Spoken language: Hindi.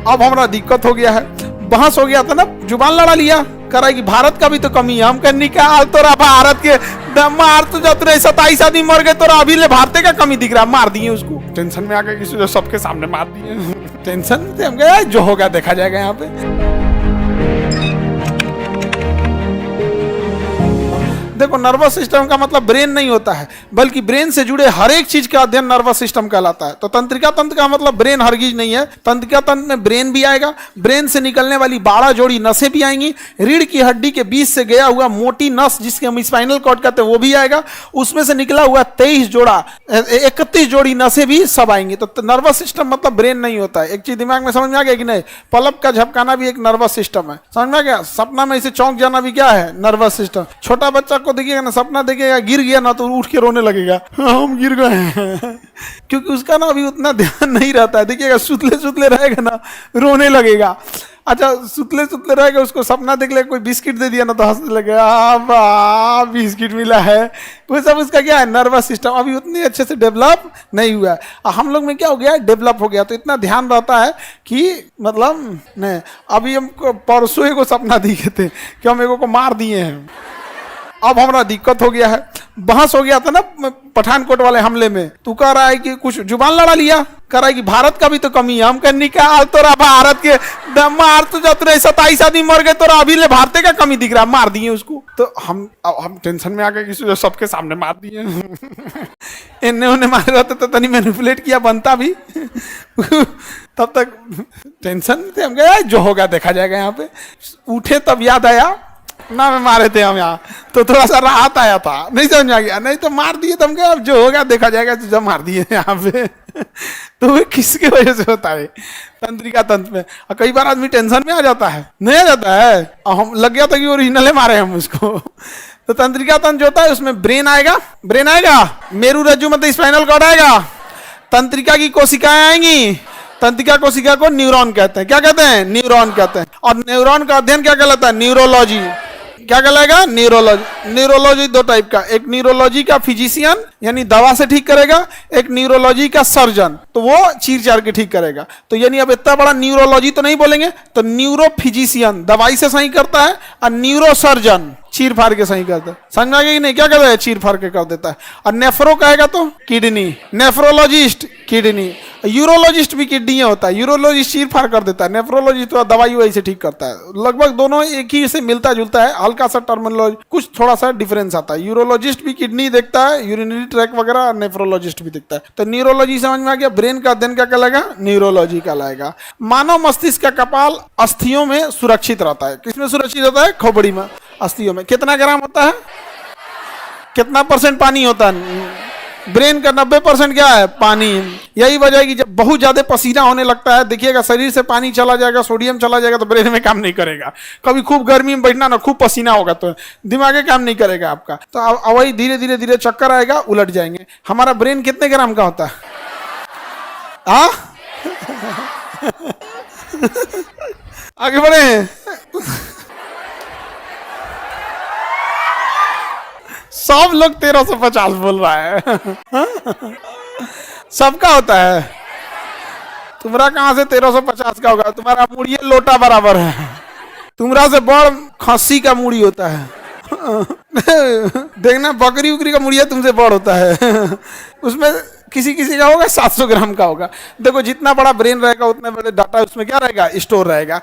अब हमारा दिक्कत हो गया है, बहस हो गया था ना, जुबान लड़ा लिया, करा कि भारत का भी तो कमी है। हम कहने का हाल तो भारत के मार तो जब 27 आदमी मर गए तो अभी ले भारत का कमी दिख रहा, मार दिए उसको। टेंशन में आ गए, किसी सबके सामने मार दिए। टेंशन से हम गए, जो होगा देखा जाएगा यहाँ पे। देखो, नर्वस सिस्टम का मतलब ब्रेन नहीं होता है, बल्कि ब्रेन से जुड़े हर एक चीज का अध्ययन नर्वस सिस्टम कहलाता है। तो तंत्रिका तंत्र का मतलब ब्रेन हरगिज नहीं है। तंत्रिका तंत्र में ब्रेन भी आएगा, ब्रेन से निकलने वाली 12 जोड़ी नसें भी आएंगी, रीढ़ की हड्डी के बीच से गया हुआ मोटी नस जिसके हम स्पाइनल कॉर्ड कहते हैं वो भी आएगा, उसमें से निकला हुआ 31 जोड़ी नसें भी सब आएंगी। तो नर्वस सिस्टम मतलब ब्रेन नहीं होता है। एक चीज दिमाग में समझ में आ गया कि नहीं, पलक का झपकाना भी एक नर्वस सिस्टम है, समझ में आ गया। सपना में इसे चौंक जाना भी क्या है, नर्वस सिस्टम। छोटा बच्चा को देखिएगा ना, सपना देखिएगा गिर गया ना तो उठ के रोने लगेगा, हम गिर गए हैं। क्योंकि उसका ना अभी उतना ध्यान नहीं रहता है। देखिएगा सुतले सुतले रहेगा ना रोने लगेगा। अच्छा, सुतले सुतले रहेगा, उसको सपना देख ले कोई बिस्किट दे दिया ना तो हंसने लगेगा, वाह बिस्किट मिला है। वो सब उसका क्या है, नर्वस सिस्टम अभी उतनी अच्छे से डेवलप नहीं हुआ है। हम लोग में क्या हो गया है, डेवलप हो गया, तो इतना ध्यान रहता है कि मतलब नहीं। अभी हमको परसों को सपना दिखे थे कि हम एगो को मार दिए हैं। अब हमारा दिक्कत हो गया है, बहस हो गया था ना पठानकोट वाले हमले में। तू कह रहा है कि कुछ जुबान लड़ा लिया, कह रहा है कि भारत का भी तो कमी है। हम कहने का हाल तो भारत के मार तो जब 27 आदमी मर गए तो अभी ले भारत का कमी दिख रहा, मार दिए उसको। तो हम टेंशन में आ गए, किसी सबके सामने मार दिए। इन्हें उन्हें मारे रहते तो तनी मैनिपुलेट किया बनता भी। तब तक टेंशन से हम गए, जो होगा देखा जाएगा। यहाँ पे उठे तब याद आया ना में मारे थे हम यहाँ, तो थोड़ा सा राहत आया था, नहीं समझ आ गया, नहीं तो मार दिए तो हम क्या, अब जो होगा देखा जाएगा। तो जब मार दिए यहाँ पे तो वो किसके वजह से होता है, तंत्रिका तंत्र में। और कई बार आदमी टेंशन में आ जाता है, नहीं आ जाता है, और हम लग गया था कि ओरिजिनल मारे हम उसको। तो तंत्रिका तंत्र जो होता है उसमें ब्रेन आएगा, मेरू रज्जु मतलब स्पाइनल कॉर्ड आएगा, तंत्रिका की कोशिकाएं आएंगी। तंत्रिका कोशिका को न्यूरॉन कहते हैं। क्या कहते हैं, न्यूरॉन कहते हैं। और न्यूरॉन का अध्ययन क्या कहलाता है, न्यूरोलॉजी। क्या कहलाएगा, न्यूरोलॉजी। न्यूरोलॉजी दो टाइप का, एक न्यूरोलॉजी का फिजिशियन यानी दवा से ठीक करेगा, एक न्यूरोलॉजी का सर्जन, तो वो चीर चार के ठीक करेगा। तो यानी अब इतना बड़ा न्यूरोलॉजी तो नहीं बोलेंगे, तो न्यूरो फिजिशियन दवाई से सही करता है, और न्यूरो सर्जन चीर फाड़ के सही करता है। समझ में आ गया कि नहीं, क्या कहता है, चीर फाड़ के कर देता है। और नेफ्रो कहेगा तो किडनी, नेफ्रोलॉजिस्ट किडनी, यूरोलॉजिस्ट भी किडनी होता है। यूरोलॉजिस्ट चीर फाड़ कर देता है, नेफ्रोलॉजिस्ट तो दवाई वही से ठीक करता है। लगभग दोनों एक ही से मिलता जुलता है, हल्का सा टर्मिनोलॉजी कुछ थोड़ा सा डिफरेंस आता है। यूरोलॉजिस्ट भी किडनी देखता है, यूरिनरी ट्रैक वगैरह, नेफ्रोलॉजिस्ट भी देखता है। तो न्यूरोलॉजी समझ में आ गया। ब्रेन का अध्ययन क्या कहलाएगा, न्यूरोलॉजी कहलाएगा। मानव मस्तिष्क का कपाल अस्थियों में सुरक्षित रहता है। किसमें सुरक्षित रहता है, खोपड़ी में, अस्थियों में। कितना ग्राम होता है, कितना % पानी होता है, ब्रेन का 90% क्या है, पानी। यही वजह है कि जब बहुत ज्यादा पसीना होने लगता है, देखिएगा शरीर से पानी चला जाएगा, सोडियम चला जाएगा, तो ब्रेन में काम नहीं करेगा। कभी खूब गर्मी में बैठना ना, खूब पसीना होगा तो दिमाग काम नहीं करेगा आपका। तो वही धीरे धीरे धीरे चक्कर आएगा, उलट जाएंगे। हमारा ब्रेन कितने ग्राम का होता है, हाँ? आगे बढ़े। सब लोग 1350 बोल रहा है। सबका होता है, तुम्हारा कहां से 1350 का होगा, तुम्हारा मुड़िए लोटा बराबर है। तुम्हारा से बड़ खस्सी का मुड़ी होता है। देखना बकरी उकरी का मुड़िया तुमसे बड़ होता है। उसमें किसी किसी का होगा 700 ग्राम का होगा। देखो जितना बड़ा ब्रेन रहेगा उतने बड़े डाटा उसमें क्या रहेगा, स्टोर रहेगा।